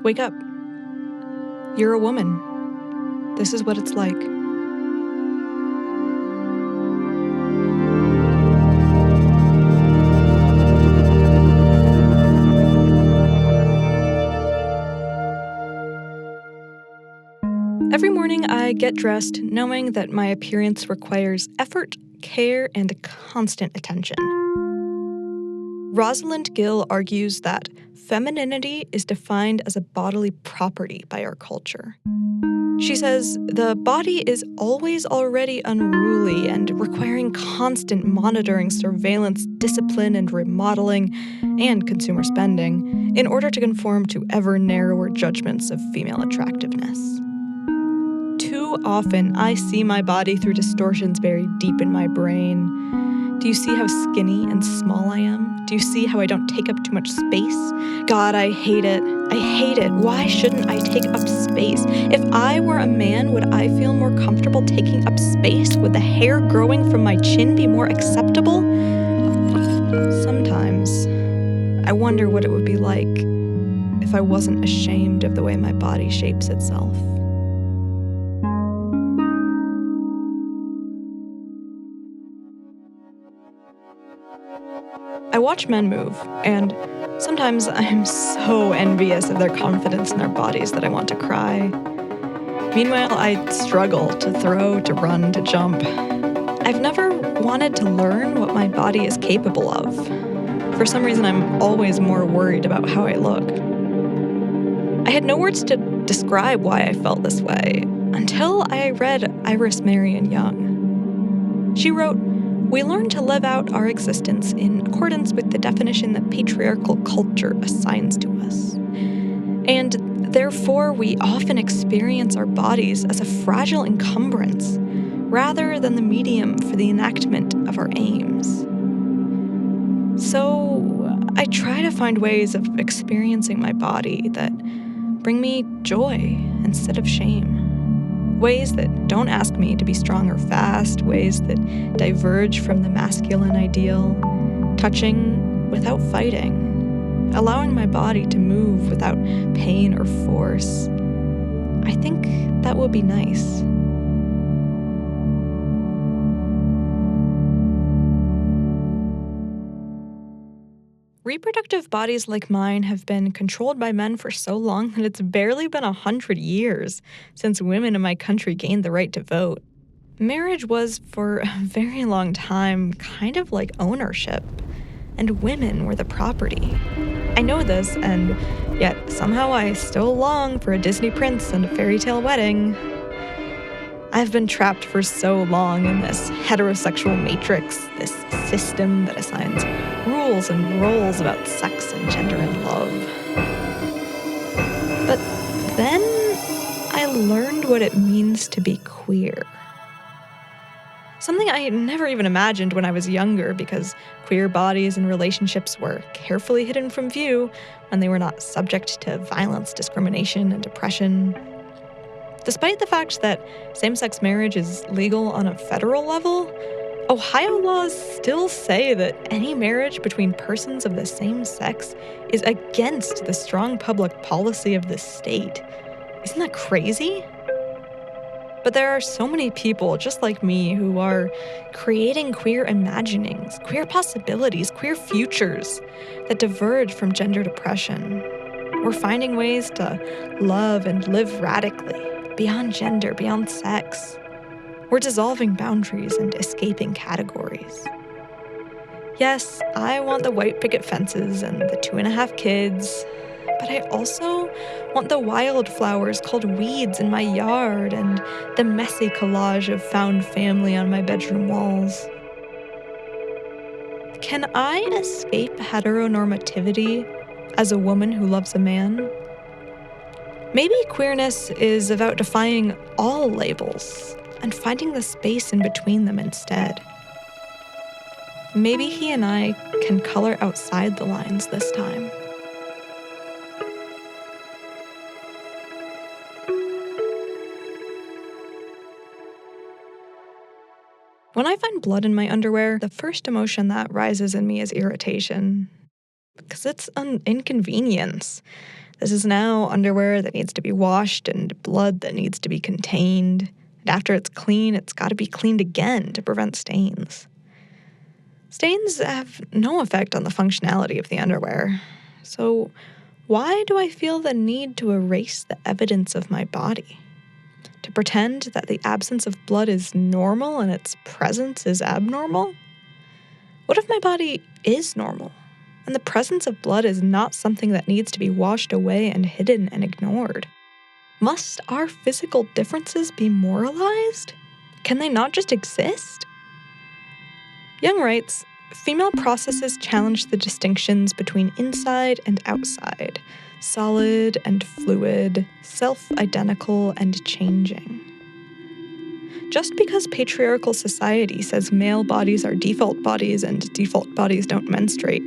Wake up. You're a woman. This is what it's like. Every morning I get dressed knowing that my appearance requires effort, care, and constant attention. Rosalind Gill argues that femininity is defined as a bodily property by our culture. She says the body is always already unruly and requiring constant monitoring, surveillance, discipline, and remodeling, and consumer spending in order to conform to ever narrower judgments of female attractiveness. Too often, I see my body through distortions buried deep in my brain. Do you see how skinny and small I am? Do you see how I don't take up too much space? God, I hate it. I hate it. Why shouldn't I take up space? If I were a man, would I feel more comfortable taking up space? Would the hair growing from my chin be more acceptable? Sometimes, I wonder what it would be like if I wasn't ashamed of the way my body shapes itself. I watch men move, and sometimes I'm so envious of their confidence in their bodies that I want to cry. Meanwhile, I struggle to throw, to run, to jump. I've never wanted to learn what my body is capable of. For some reason, I'm always more worried about how I look. I had no words to describe why I felt this way until I read Iris Marion Young. She wrote, "We learn to live out our existence in accordance with the definition that patriarchal culture assigns to us. And therefore, we often experience our bodies as a fragile encumbrance rather than the medium for the enactment of our aims. So I try to find ways of experiencing my body that bring me joy instead of shame. Ways that don't ask me to be strong or fast, ways that diverge from the masculine ideal, touching without fighting, allowing my body to move without pain or force. I think that would be nice." Reproductive bodies like mine have been controlled by men for so long that it's barely been 100 years since women in my country gained the right to vote. Marriage was, for a very long time, kind of like ownership, and women were the property. I know this, and yet somehow I still long for a Disney prince and a fairy tale wedding. I've been trapped for so long in this heterosexual matrix, this system that assigns rules and roles about sex and gender and love. But then I learned what it means to be queer. Something I never even imagined when I was younger because queer bodies and relationships were carefully hidden from view when they were not subject to violence, discrimination, and oppression. Despite the fact that same-sex marriage is legal on a federal level, Ohio laws still say that any marriage between persons of the same sex is against the strong public policy of the state. Isn't that crazy? But there are so many people just like me who are creating queer imaginings, queer possibilities, queer futures that diverge from gendered oppression. We're finding ways to love and live radically, beyond gender, beyond sex. We're dissolving boundaries and escaping categories. Yes, I want the white picket fences and the 2.5 kids, but I also want the wildflowers called weeds in my yard and the messy collage of found family on my bedroom walls. Can I escape heteronormativity as a woman who loves a man? Maybe queerness is about defying all labels and finding the space in between them instead. Maybe he and I can color outside the lines this time. When I find blood in my underwear, the first emotion that rises in me is irritation. Because it's an inconvenience. This is now underwear that needs to be washed and blood that needs to be contained. And after it's clean, it's got to be cleaned again to prevent stains. Stains have no effect on the functionality of the underwear. So why do I feel the need to erase the evidence of my body? To pretend that the absence of blood is normal and its presence is abnormal? What if my body is normal, and the presence of blood is not something that needs to be washed away and hidden and ignored? Must our physical differences be moralized? Can they not just exist? Young writes, female processes challenge the distinctions between inside and outside, solid and fluid, self-identical and changing. Just because patriarchal society says male bodies are default bodies and default bodies don't menstruate,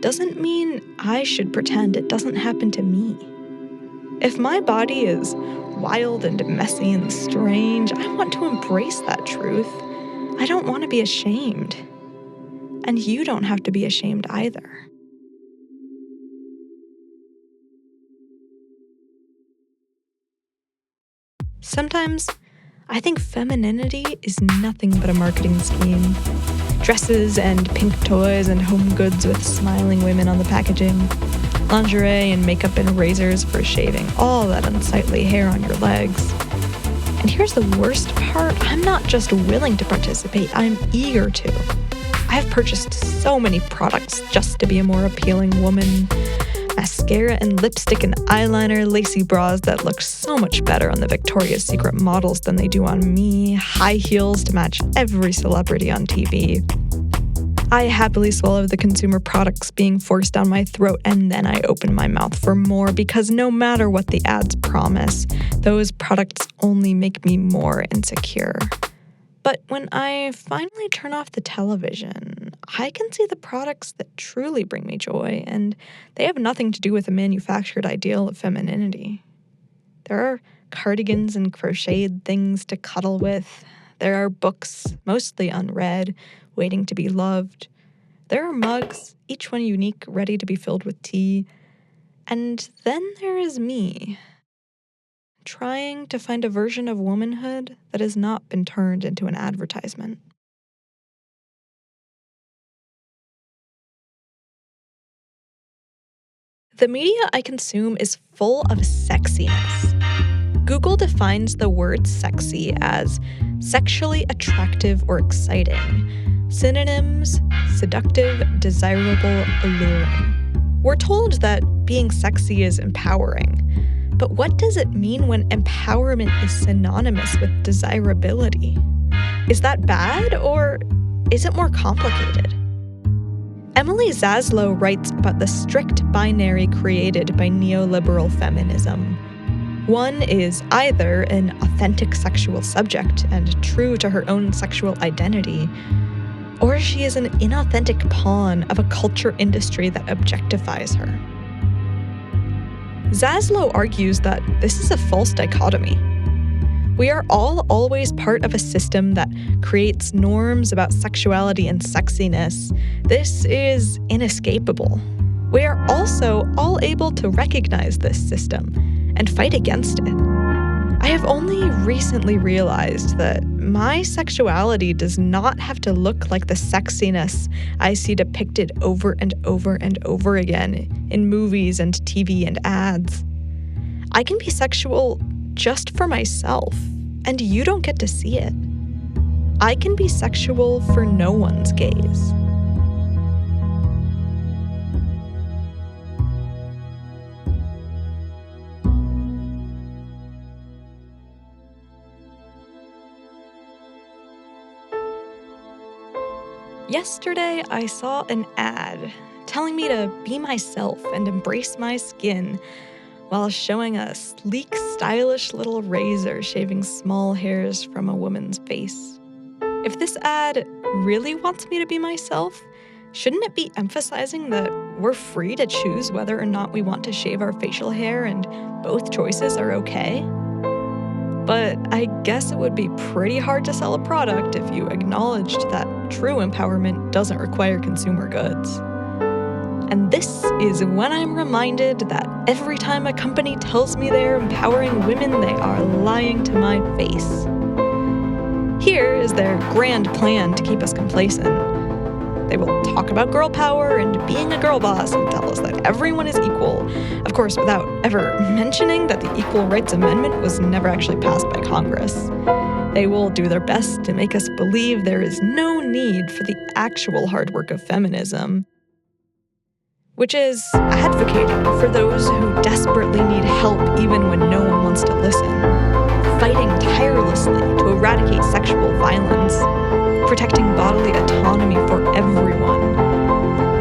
doesn't mean I should pretend it doesn't happen to me. If my body is wild and messy and strange, I want to embrace that truth. I don't want to be ashamed. And you don't have to be ashamed either. Sometimes, I think femininity is nothing but a marketing scheme. Dresses and pink toys and home goods with smiling women on the packaging. Lingerie and makeup and razors for shaving all that unsightly hair on your legs. And here's the worst part, I'm not just willing to participate, I'm eager to. I've purchased so many products just to be a more appealing woman. Mascara and lipstick and eyeliner, lacy bras that look so much better on the Victoria's Secret models than they do on me, high heels to match every celebrity on TV. I happily swallow the consumer products being forced down my throat, and then I open my mouth for more because no matter what the ads promise, those products only make me more insecure. But when I finally turn off the television, I can see the products that truly bring me joy, and they have nothing to do with a manufactured ideal of femininity. There are cardigans and crocheted things to cuddle with. There are books, mostly unread, waiting to be loved. There are mugs, each one unique, ready to be filled with tea. And then there is me, trying to find a version of womanhood that has not been turned into an advertisement. The media I consume is full of sexiness. Google defines the word sexy as sexually attractive or exciting. Synonyms: seductive, desirable, alluring. We're told that being sexy is empowering. But what does it mean when empowerment is synonymous with desirability? Is that bad, or is it more complicated? Emily Zaslow writes about the strict binary created by neoliberal feminism. One is either an authentic sexual subject and true to her own sexual identity, or she is an inauthentic pawn of a culture industry that objectifies her. Zaslow argues that this is a false dichotomy. We are all always part of a system that creates norms about sexuality and sexiness. This is inescapable. We are also all able to recognize this system and fight against it. I have only recently realized that my sexuality does not have to look like the sexiness I see depicted over and over and over again in movies and TV and ads. I can be sexual just for myself, and you don't get to see it. I can be sexual for no one's gaze. Yesterday, I saw an ad telling me to be myself and embrace my skin while showing a sleek, stylish little razor shaving small hairs from a woman's face. If this ad really wants me to be myself, shouldn't it be emphasizing that we're free to choose whether or not we want to shave our facial hair and both choices are okay? But I guess it would be pretty hard to sell a product if you acknowledged that true empowerment doesn't require consumer goods. And this is when I'm reminded that every time a company tells me they're empowering women, they are lying to my face. Here is their grand plan to keep us complacent. They will talk about girl power and being a girl boss and tell us that everyone is equal, of course, without ever mentioning that the Equal Rights Amendment was never actually passed by Congress. They will do their best to make us believe there is no need for the actual hard work of feminism, which is advocating for those who desperately need help even when no one wants to listen, fighting tirelessly to eradicate sexual violence, protecting bodily autonomy for everyone,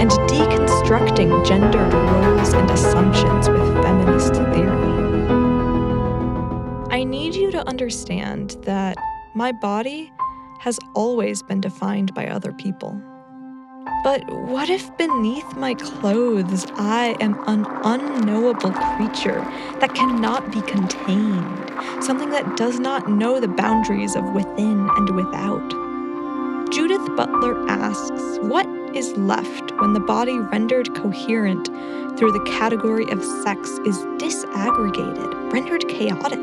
and deconstructing gendered roles and assumptions with feminist theory. I need you to understand that my body has always been defined by other people. But what if beneath my clothes I am an unknowable creature that cannot be contained, something that does not know the boundaries of within and without? Judith Butler asks, what is left when the body rendered coherent through the category of sex is disaggregated, rendered chaotic?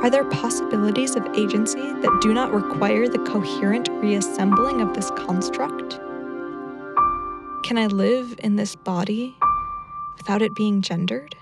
Are there possibilities of agency that do not require the coherent reassembling of this construct? Can I live in this body without it being gendered?